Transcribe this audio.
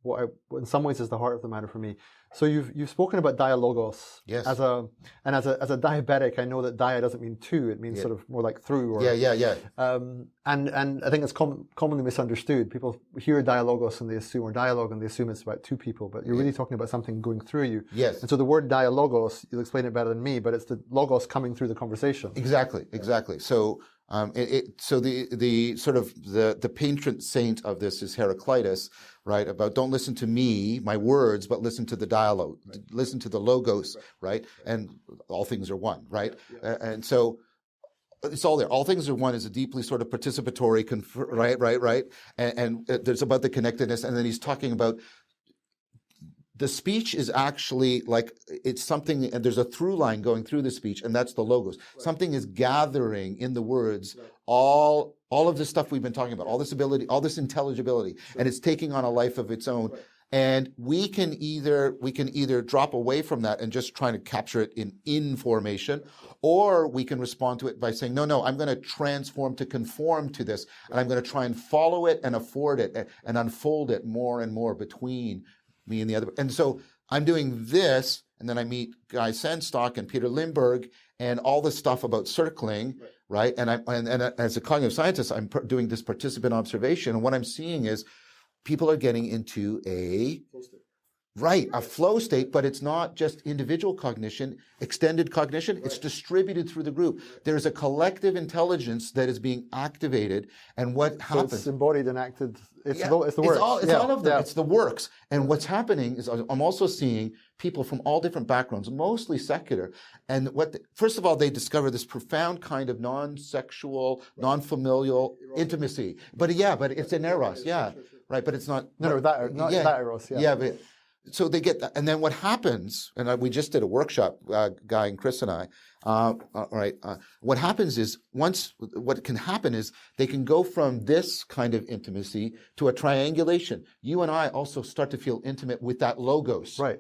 in some ways is the heart of the matter for me. So you've spoken about dialogos. Yes. As a diabetic, I know that dia doesn't mean two; it means sort of more like through. Or, and I think it's commonly misunderstood. People hear dialogos and they assume, or dialogue, and they assume it's about two people. But you're really talking about something going through you. Yes. And so the word dialogos, you'll explain it better than me, but it's the logos coming through the conversation. Exactly. So. So the sort of the patron saint of this is Heraclitus, right? About don't listen to me, my words, but listen to the dialogue, listen to the logos, right? And all things are one, right? And so it's all there. All things are one is a deeply sort of participatory, right? And there's about the connectedness, and then he's talking about. The speech is actually like, it's something, and there's a through line going through the speech, and that's the logos. Something is gathering in the words all of this stuff we've been talking about, all this ability, all this intelligibility, and it's taking on a life of its own. And we can either drop away from that and just try to capture it in information, or we can respond to it by saying, no, I'm going to transform to conform to this, and I'm going to try and follow it and afford it and unfold it more and more between me and the other. And so I'm doing this, and then I meet Guy Sandstock and Peter Lindbergh and all this stuff about circling, right? And as a cognitive scientist, I'm doing this participant observation, and what I'm seeing is people are getting into a flow state, but it's not just individual cognition, extended cognition, it's distributed through the group. There's a collective intelligence that is being activated, and what happens... So it's embodied and acted, it's the works. It's all of them, it's the works. And what's happening is I'm also seeing people from all different backgrounds, mostly secular, and first of all, they discover this profound kind of non-sexual, non-familial intimacy. But it's an eros, right, but it's not... that eros, but... So they get that, and then what happens? And we just did a workshop, Guy and Chris and I. What happens is what can happen is they can go from this kind of intimacy to a triangulation. You and I also start to feel intimate with that logos, right?